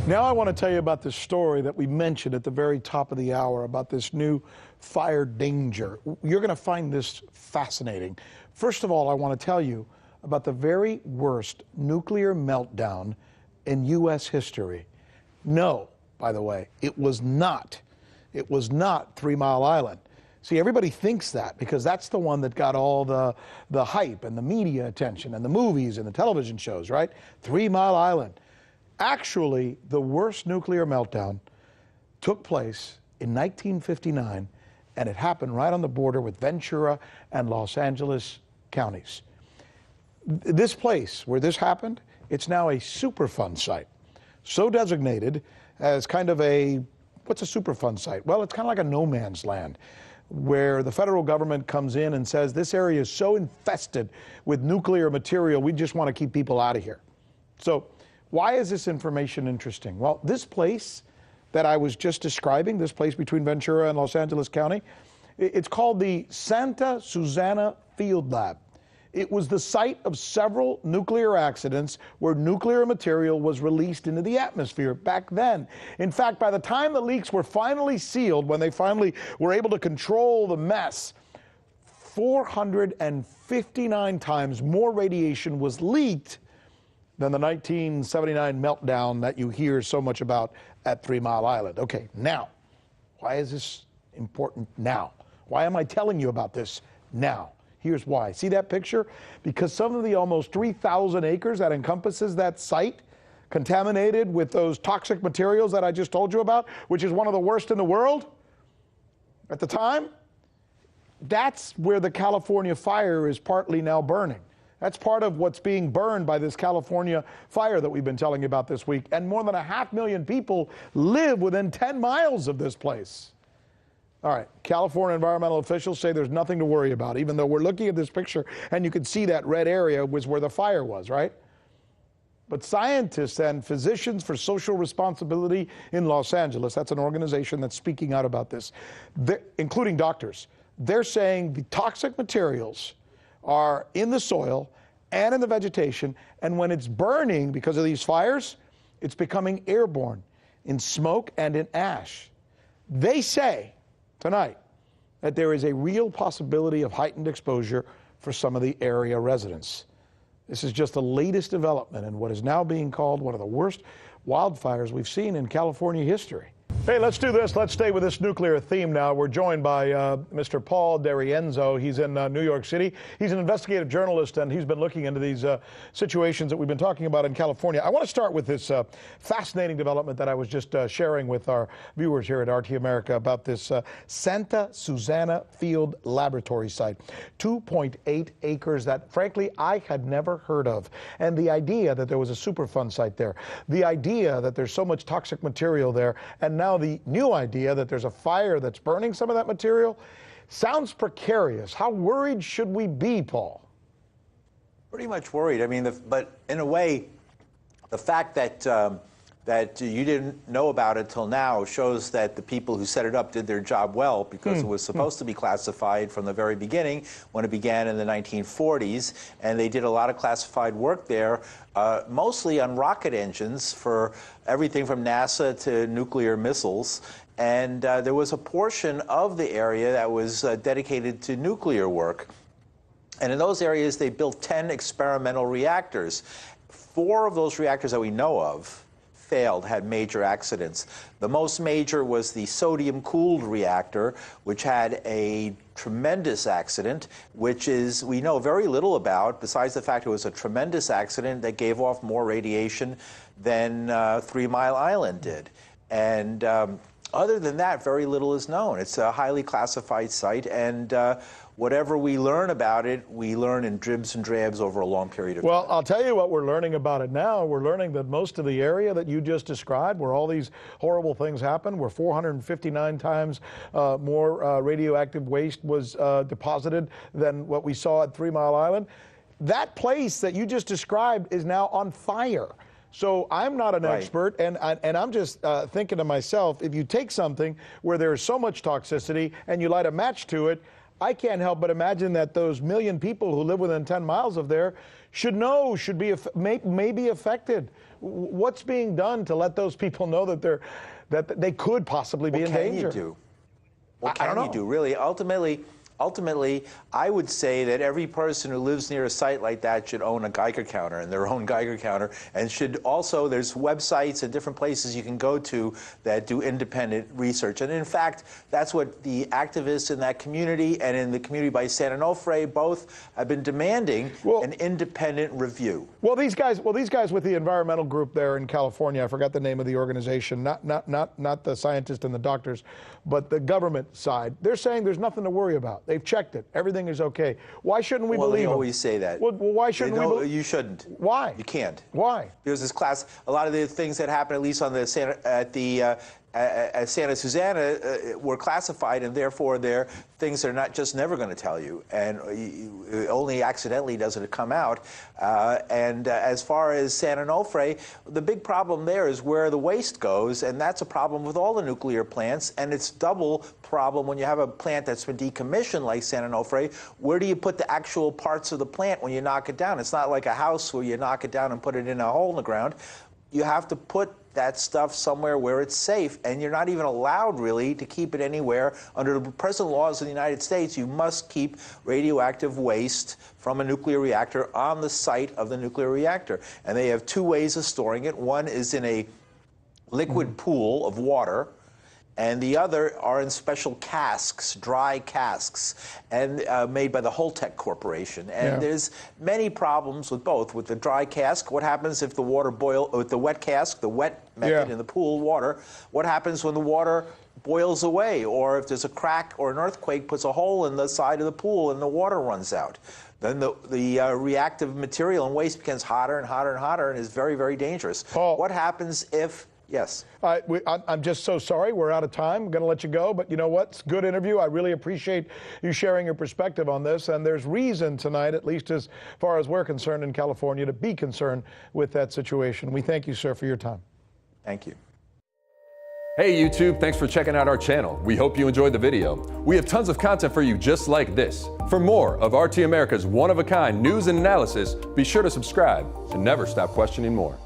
Now I want to tell you about this story that we mentioned at the very top of the hour about this new fire danger. You're going to find this fascinating. First of all, I want to tell you about the very worst nuclear meltdown in U.S. history. No, by the way, it was not. It was not 3 Mile Island. See, everybody thinks that because that's the one that got all the hype and the media attention and the movies and the television shows, right? 3 Mile Island. Actually, the worst nuclear meltdown took place in 1959, and it happened right on the border with Ventura and Los Angeles counties. This place where this happened, it's now a Superfund site. So designated as kind of a, what's a Superfund site? Well, it's kind of like a no man's land, where the federal government comes in and says, this area is so infested with nuclear material, we just want to keep people out of here. So why is this information interesting? Well, this place that I was just describing, this place between Ventura and Los Angeles County, it's called the Santa Susana Field Lab. It was the site of several nuclear accidents where nuclear material was released into the atmosphere back then. In fact, by the time the leaks were finally sealed, when they finally were able to control the mess, 459 times more radiation was leaked than the 1979 meltdown that you hear so much about at 3 Mile Island. Okay, now, why is this important now? Why am I telling you about this now? Here's why. See that picture? Because some of the almost 3,000 acres that encompasses that site, contaminated with those toxic materials that I just told you about, which is one of the worst in the world at the time, that's where the California fire is partly now burning. That's part of what's being burned by this California fire that we've been telling you about this week. And more than 500,000 people live within 10 miles of this place. All right, California environmental officials say there's nothing to worry about, even though we're looking at this picture and you can see that red area was where the fire was, right? But scientists and physicians for social responsibility in Los Angeles, that's an organization that's speaking out about this, including doctors, they're saying the toxic materials are in the soil and in the vegetation, and when it's burning because of these fires, it's becoming airborne in smoke and in ash. They say tonight that there is a real possibility of heightened exposure for some of the area residents. This is just the latest development in what is now being called one of the worst wildfires we've seen in California history. Hey, let's do this. Let's stay with this nuclear theme now. We're joined by Mr. Paul DeRienzo. He's in New York City. He's an investigative journalist, and he's been looking into these situations that we've been talking about in California. I want to start with this fascinating development that I was just sharing with our viewers here at RT America about this Santa Susana Field Laboratory site. 2.8 acres that, frankly, I had never heard of. And the idea that there was a Superfund site there, the idea that there's so much toxic material there, and now the new idea that there's a fire that's burning some of that material sounds precarious. How worried should we be, Paul? Pretty much worried. I mean, but in a way, the fact that that you didn't know about it till now shows that the people who set it up did their job well, because it was supposed to be classified from the very beginning when it began in the 1940s, and they did a lot of classified work there, mostly on rocket engines for everything from NASA to nuclear missiles. And there was a portion of the area that was dedicated to nuclear work. And in those areas, they built 10 experimental reactors. 4 of those reactors that we know of failed, had major accidents. The most major was the sodium-cooled reactor, which had a tremendous accident, which is we know very little about, besides the fact it was a tremendous accident that gave off more radiation than 3 Mile Island did. And other than that, very little is known. It's a highly classified site, and whatever we learn about it, we learn in dribs and drabs over a long period of time. Well, I'll tell you what we're learning about it now. We're learning that most of the area that you just described, where all these horrible things happened, where 459 times more radioactive waste was deposited than what we saw at 3 Mile Island, that place that you just described is now on fire. So I'm not an expert, and I'm just thinking to myself, if you take something where there's so much toxicity and you light a match to it, I can't help but imagine that those million people who live within 10 miles of there should know, may be affected What's being done to let those people know that they could possibly be in danger? What can you do? What can you do? Really, ultimately, I would say that every person who lives near a site like that should own a Geiger counter and their own Geiger counter, and should also, there's websites and different places you can go to that do independent research. And in fact, that's what the activists in that community and in the community by San Onofre both have been demanding, an independent review. Well, these guys with the environmental group there in California, I forgot the name of the organization, not the scientists and the doctors, but the government side, they're saying there's nothing to worry about. They've checked it. Everything is okay. Why shouldn't we believe them? They always say that. Well, why shouldn't we believe? You shouldn't. Why? You can't. Why? Because this class, a lot of the things that happen, at least on the at Santa Susana, were classified, and therefore they're things they're not just never going to tell you, and only accidentally does it come out. As far as San Onofre, the big problem there is where the waste goes, and that's a problem with all the nuclear plants, and it's double problem when you have a plant that's been decommissioned like San Onofre. Where do you put the actual parts of the plant when you knock it down? It's not like a house where you knock it down and put it in a hole in the ground. You have to put that stuff somewhere where it's safe, and you're not even allowed really to keep it anywhere. Under the present laws of the United States, you must keep radioactive waste from a nuclear reactor on the site of the nuclear reactor. And they have two ways of storing it. One is in a liquid pool of water, and the other are in special casks, dry casks, and made by the Holtec Corporation. And there's many problems with both. With the dry cask, what happens if the water with the wet cask, the wet method in the pool water, what happens when the water boils away, or if there's a crack or an earthquake puts a hole in the side of the pool and the water runs out? Then the reactive material and waste becomes hotter and hotter and hotter, and is very, very dangerous. Paul, what happens if... Yes. I'm just so sorry. We're out of time. I'm going to let you go. But you know what? It's a good interview. I really appreciate you sharing your perspective on this. And there's reason tonight, at least as far as we're concerned in California, to be concerned with that situation. We thank you, sir, for your time. Thank you. Hey, YouTube. Thanks for checking out our channel. We hope you enjoyed the video. We have tons of content for you just like this. For more of RT America's one-of-a-kind news and analysis, be sure to subscribe and never stop questioning more.